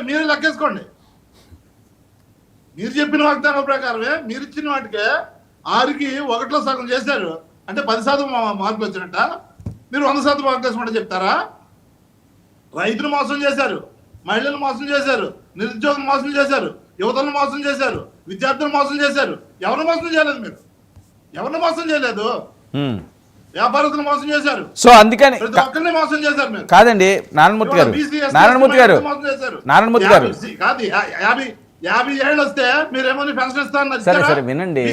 మీరే లెక్కేసుకోండి. మీరు చెప్పిన వాగ్దానం ప్రకారమే మీరు ఇచ్చిన వాటికే 6కి 1లో సగం చేశారు అంటే 10% మార్కులు వచ్చినట్ట. మీరు 100% మార్కులు వేసుకుంటే చెప్తారా? రైతులు మోసం చేశారు, మహిళలు మోసం చేశారు, నిరుద్యోగులు మోసం చేశారు, యువతలను మోసం చేశారు, విద్యార్థులు మోసం చేశారు. ఎవరిని మోసం చేయలేదు? మీరు ఎవరిని మోసం చేయలేదు. వ్యాపారస్తులు మోసం చేశారు. సో అందుకని ప్రతి ఒక్కరిని మోసం చేశారు మీరు. కాదండి నారాయణమూర్తి గారు మోసం చేశారు. నారాయణమూర్తి గారు కాదు 50 ఏళ్ళు వస్తే మీరేమో పెన్షన్ ఇస్తాను. సరే సరే వినండి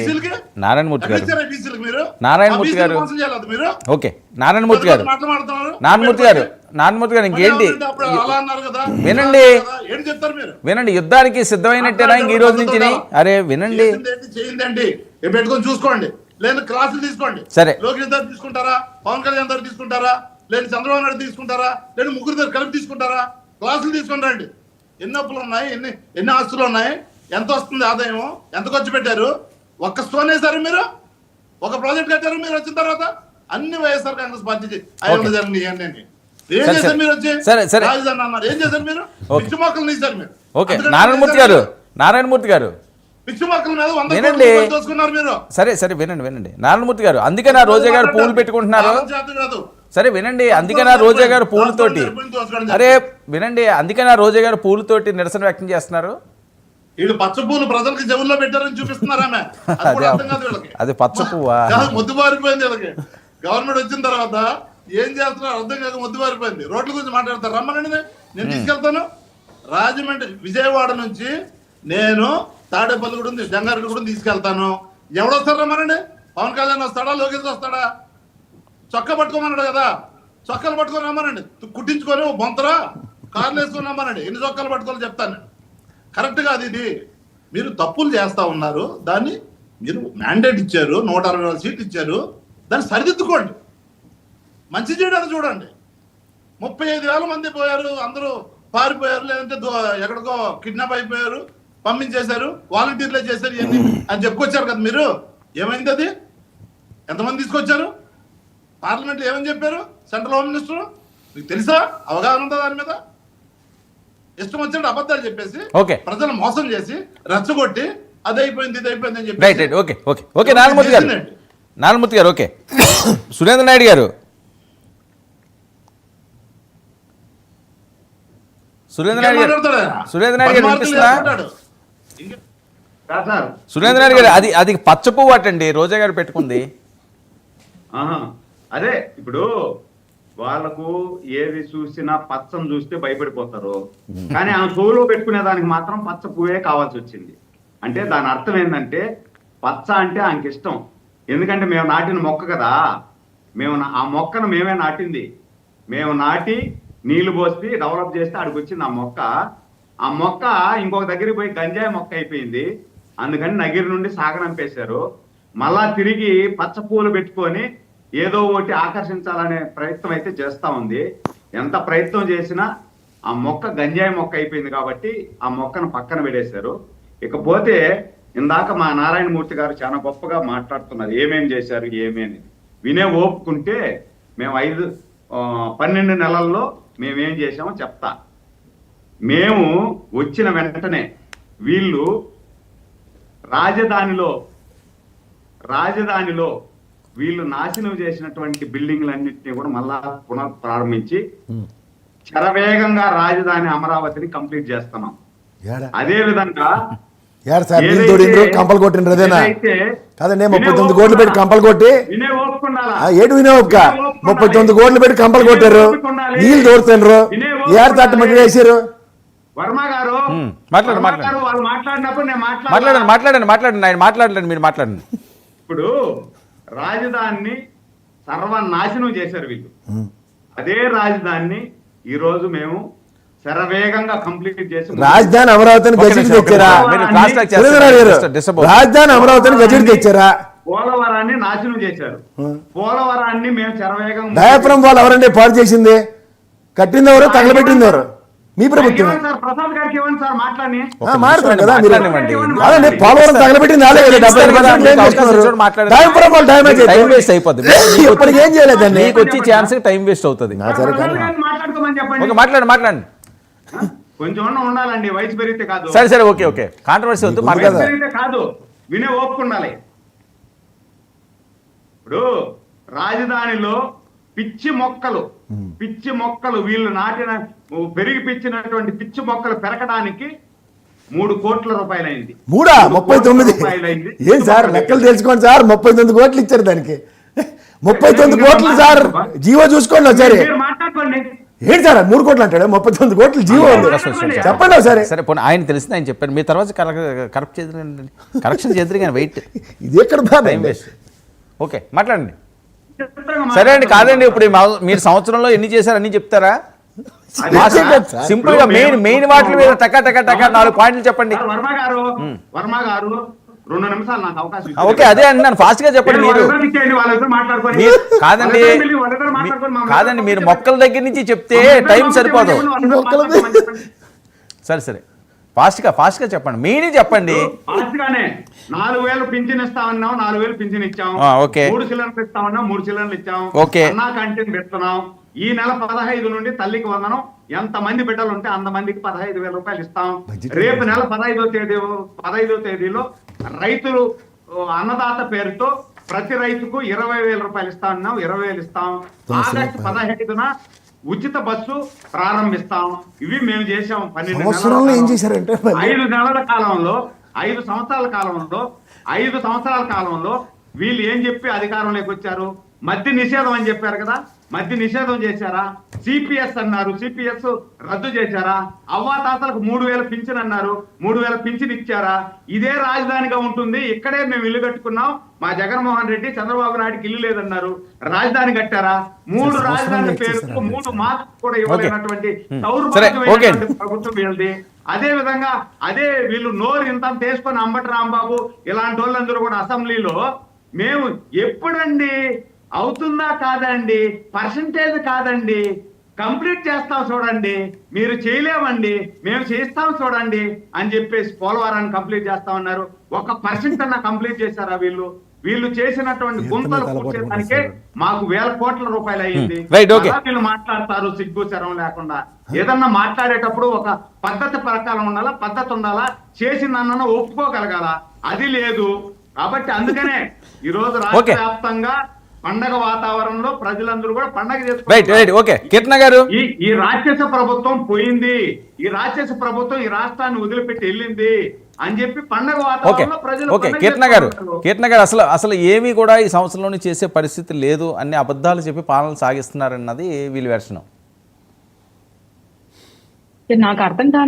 నారాయణమూర్తి గారు మోసం చేయలేదు మీరు. ఓకే నారాయణమూర్తి గారు ఇంకేంటి వినండి వినండి యుద్ధానికి సిద్ధమైనట్టేనా ఇంక ఈ రోజు నుంచి? అరే వినండి చేయండి పెట్టుకొని చూసుకోండి. లేదు క్లాసులు తీసుకోండి. సరే లోకేష్ గారు తీసుకుంటారా, పవన్ కళ్యాణ్ గారు తీసుకుంటారా, లేదు చంద్రబాబు నాయుడు తీసుకుంటారా, లేదు ముగ్గురు గారు కలిపి తీసుకుంటారా? క్లాసులు తీసుకుని రండి. ఎన్ని అప్పులు ఉన్నాయి, ఎన్ని ఆస్తులు ఉన్నాయి, ఎంత వస్తుంది ఆదాయం, ఎంత ఖర్చు పెట్టారు, ఒక్క స్టోన్ వేశారు మీరు, ఒక ప్రాజెక్ట్ కట్టారు మీరు వచ్చిన తర్వాత. అన్ని వైఎస్ఆర్ కాంగ్రెస్ పార్టీ జరిగింది. ఏం చేశారు మీరు? వచ్చి రాజధాని అన్నారు, ఏం చేశారు మీరు? పిచ్చి మొక్కలు తీశారు మీరు. నారాయణమూర్తి గారు పిచ్చి మొక్కల మీద 100 వినండి. కోట్లు దోచుకున్నారు మీరు. సరే వినండి నారాయణమూర్తి గారు అందుకే నా రోజా గారు పూలు పెట్టుకుంటున్నారు. సరే వినండి అందుకే నా రోజా గారు పూలతోటి పూలతోటి నిరసన వ్యక్తం చేస్తున్నారు. వీళ్ళు పచ్చ పూలు ప్రజలకు చెవుల్లో పెట్టారని చూపిస్తున్నారు. అది పచ్చ పువ్వా? ముద్దు బారిపోయింది వీళ్ళకి. గవర్నమెంట్ వచ్చిన తర్వాత ఏం చేస్తున్నారు అర్థం కాక ముద్దు బారిపోయింది. రోడ్ల గురించి మాట్లాడతారు. రమ్మనండి, నేను తీసుకెళ్తాను. రాజమండ్రి విజయవాడ నుంచి నేను తాడేపల్లి కూడా ఉంది, జంగారెడ్డి కూడా తీసుకెళ్తాను. ఎవడొస్తారు రమ్మనండి? పవన్ కళ్యాణ్ వస్తాడా, లోకేష్ వస్తాడా? చొక్కా పట్టుకోమన్నాడు కదా, చొక్కాలు పట్టుకొని రమ్మనండి. కుట్టించుకొని బొంతరా కార్లు వేసుకొని రమ్మనండి. ఎన్ని చొక్కాలు పట్టుకోవాలి చెప్తాను. కరెక్ట్ కాదు ఇది. మీరు తప్పులు చేస్తా ఉన్నారు. దాన్ని మీరు మ్యాండేట్ ఇచ్చారు, 164 సీట్లు ఇచ్చారు. దాన్ని సరిదిద్దుకోండి, మంచి చేయడానికి చూడండి. 35,000 మంది పోయారు, అందరూ పారిపోయారు, లేదంటే ఎక్కడికో కిడ్నాప్ అయిపోయారు, పంపించేశారు, వాలంటీర్లే చేశారు ఇవన్నీ అని చెప్పుకొచ్చారు కదా మీరు. ఏమైంది అది? ఎంతమంది తీసుకొచ్చారు? పార్లమెంట్ ఏమని చెప్పారు సెంట్రల్ హోమ్ మినిస్టర్? మీకు తెలుసా? అవగాహన ఉందా దాని మీద? ఇష్టం వచ్చినట్టు అబద్ధాలు చెప్పేసి ప్రజలు మోసం చేసి రెచ్చగొట్టి అదైపోయింది ఇదైపోయింది అని చెప్పి. నారాయణమూర్తి గారు ఓకే. సురేంద్ర నాయుడు గారు అది పచ్చ పువ్వు అటండి రోజా గారు పెట్టుకుంది. అదే ఇప్పుడు వాళ్ళకు ఏది చూసినా పచ్చని చూస్తే భయపడిపోతారు, కానీ ఆమె చెవులో పెట్టుకునే దానికి మాత్రం పచ్చ పువ్వే కావాల్సి వచ్చింది. అంటే దాని అర్థం ఏంటంటే పచ్చ అంటే ఆమెకి ఇష్టం. ఎందుకంటే మేము నాటిన మొక్క కదా, ఆ మొక్కను మేమే నాటింది. మేము నాటి నీళ్లు పోసి డెవలప్ చేస్తే ఆడికి వచ్చింది ఆ మొక్క. ఆ మొక్క ఇంకొక దగ్గరికి పోయి గంజాయి మొక్క అయిపోయింది. అందుకని నగిరి నుండి సాగనంపేశారు. మళ్ళా తిరిగి పచ్చ పూలు పెట్టుకొని ఏదో ఒకటి ఆకర్షించాలనే ప్రయత్నం అయితే చేస్తా ఉంది. ఎంత ప్రయత్నం చేసినా ఆ మొక్క గంజాయి మొక్క అయిపోయింది కాబట్టి ఆ మొక్కను పక్కన పెడేశారు. ఇకపోతే ఇందాక మా నారాయణమూర్తి గారు చాలా గొప్పగా మాట్లాడుతున్నారు, ఏమేం చేశారు ఏమేమి వినే ఓపుకుంటే మేము 12 నెలల్లో మేమేం చేసామో చెప్తా. మేము వచ్చిన వెంటనే వీళ్ళు రాజధానిలో వీళ్ళు నాశనం చేసినటువంటి బిల్డింగ్లన్నింటినీ కూడా మళ్ళా పునఃప్రారంభించి శరవేగంగా రాజధాని అమరావతిని కంప్లీట్ చేస్తున్నాం. అదే విధంగా కంపలు కొట్టిండ్రు అదేనా కాదండి. 39 కోట్లు పెట్టి కంపలు కొట్టి 39 కోట్లు పెట్టి కంపలు కొట్టారు, నీళ్ళు తోడుతుండ్రు, ఏడు తట్టమట్టి వేసారు. వర్మ గారు వాళ్ళు మాట్లాడినప్పుడు నేను మాట్లాడండి మీరు మాట్లాడండి. ఇప్పుడు రాజధానిని సర్వనాశనం చేశారు వీళ్ళు. అదే రాజధానిని ఈ రోజు మేము శరవేగంగా కంప్లీట్ చేసి రాజధాని అమరావతిని గజెట్ తెచ్చారా? రాజధాని అమరావతిని గజెట్ తెచ్చారా? పోలవరాన్ని నాశనం చేశారు. పోలవరాన్ని మేము శరవేగం డయాఫ్రమ్ వాళ్ళు ఎవరండి పాడు చేసింది? కట్టింది ఎవరు, తగలబెట్టింది ఎవరు? మీ ప్రభుత్వం. ప్రసాద్ గారికి ఇవ్వండి సార్, మాట్లాడుతున్నారు కదా మీరు. అదే పోలవరం తగలబెట్టింది ఇప్పటికి ఏం చేయలేదండి. వచ్చి ఛాన్స్ టైం వేస్ట్ అవుతుంది. మాట్లాడుకోమని చెప్పండి. మాట్లాడండి. కొంచెం ఉండాలండి, వయసు పెరిగితే కాదు. సరే సరే ఓకే ఓకే కాంట్రవర్సీ వద్దు నీకు వయసు మాట్లాడదాం. పెరిగితే కాదు, వినే ఓపిక ఉండాలి. ఇప్పుడు రాజధానిలో పిచ్చి మొక్కలు వీళ్ళు నాటిన పెరిగిపించినటువంటి పిచ్చి మొక్కలు పెరగడానికి 3 కోట్ల రూపాయలైంది. 39 ఏం సార్ లెక్కలు తెలుసుకోండి సార్, 39 కోట్లు ఇచ్చారు దానికి. 39 కోట్లు సార్, జీవో చూసుకోండి ఒకసారి. మీరు మాట్లాడుకోండి. ఏంటి సార్ 3 కోట్లు అంటాడు, 39 కోట్లు జీవో ఉంది, చెప్పండి ఒకసారి. సరే పోనీ ఆయన తెలిసింది ఆయన చెప్పారు, మీ తర్వాత కరెక్షన్ చేద్దరు కానీ వెయిట్ ఇది ఎక్కడ బాధ టైం వేస్ట్. ఓకే మాట్లాడండి. సరే అండి, కాదండి ఇప్పుడు మీరు సంవత్సరంలో ఎన్ని చేశారు అన్ని చెప్తారా? సింపుల్ గా మెయిన్ వాటి మీద టకా 4 పాయింట్లు చెప్పండి. వర్మ గారు 2 నిమిషాలు నాకు అవకాశం. ఓకే అదే అండి, నన్ను ఫాస్ట్ గా చెప్పండి. మీరు కాదండి మీరు మొక్కల దగ్గర నుంచి చెప్తే టైం సరిపోదు. సరే ఫాస్ట్ గా చెప్పండి, మీరే చెప్పండి. ఫాస్ట్ గానే 4,000 పింఛన్ ఇస్తామన్నాం, 4,000 పింఛన్ ఇచ్చాం. ఓకే 3 సిలిండర్లు ఇస్తామన్నాం, 3 సిలిండర్లు ఇచ్చాం. ఓకే అన్నా క్యాంటీన్ పెడుతున్నాం. ఈ నెల 15 నుండి తల్లికి వందనం, ఎంత మంది బిడ్డలు ఉంటే అంత మందికి 15,000 రూపాయలు ఇస్తాం. రేపు నెల 15వ తేదీలో రైతులు అన్నదాత పేరుతో ప్రతి రైతుకు 20,000 రూపాయలు ఇస్తా అన్నాం, 20,000 ఇస్తాం. ఆగస్టు 15న ఉచిత బస్సు ప్రారంభిస్తాం. ఇవి మేము చేసాం. 12 సంవత్సరంలో ఏం చేశారంటే 5 నెలల కాలంలో, 5 సంవత్సరాల కాలంలో వీళ్ళు ఏం చెప్పి అధికారంలోకి వచ్చారు? మద్య నిషేధం అని చెప్పారు కదా, మద్య నిషేధం చేశారా? సిపిఎస్ అన్నారు, సిపిఎస్ రద్దు చేశారా? అవ్వాతాతలకు 3,000 పింఛన్ అన్నారు, 3,000 పింఛన్ ఇచ్చారా? ఇదే రాజధానిగా ఉంటుంది, ఇక్కడే మేము ఇల్లు కట్టుకున్నాం. మా జగన్మోహన్ రెడ్డి చంద్రబాబు నాయుడుకి ఇల్లు లేదన్నారు, రాజధాని కట్టారా? 3 రాజధాని పేరుతో 3 మార్క్స్ కూడా ఇవ్వలేనటువంటి దౌర్భాగ్యమైనటువంటి ప్రభుత్వం వీళ్ళది. అదే విధంగా వీళ్ళు నోరు ఇంత తీసుకొని అంబటి రాంబాబు ఇలాంటి వాళ్ళందరూ కూడా అసెంబ్లీలో మేము ఎప్పుడండి అవుతుందా కాదండి, పర్సంటేజ్ కాదండి, కంప్లీట్ చేస్తాం చూడండి, మీరు చేయలేమండి, మేము చేస్తాం చూడండి అని చెప్పేసి పోలవరాన్ని కంప్లీట్ చేస్తామన్నారు. 1% అన్న కంప్లీట్ చేశారా? వీళ్ళు చేసినటువంటి గుంతలు పూడ్చేదానికే మాకు 1,000 కోట్ల రూపాయలు అయ్యింది. వీళ్ళు మాట్లాడతారు సిగ్గు శరం లేకుండా. ఏదన్నా మాట్లాడేటప్పుడు ఒక పద్ధతి ప్రకారం ఉండాలా, పద్ధతి ఉండాలా, చేసిందన్న ఒప్పుకోగలగాల, అది లేదు. కాబట్టి అందుకనే ఈ రోజు రాష్ట్ర వ్యాప్తంగా పండగ వాతావరణంలో ప్రజలందరూ కూడా పండగ చేసుకుంటారు. ఈ రాక్షస ప్రభుత్వం పోయింది, ఈ రాక్షస ప్రభుత్వం ఈ రాష్ట్రాన్ని వదిలిపెట్టి వెళ్ళింది అని చెప్పి పండగ వాతావరణంలో ప్రజలు. కీర్తన గారు అసలు ఏమీ కూడా ఈ సంవత్సరంలోనే చేసే పరిస్థితి లేదు, అన్ని అబద్ధాలు చెప్పి పాలన సాగిస్తున్నారన్నది వీళ్ళు వెర్షనం. నాకు అర్థం కాదు.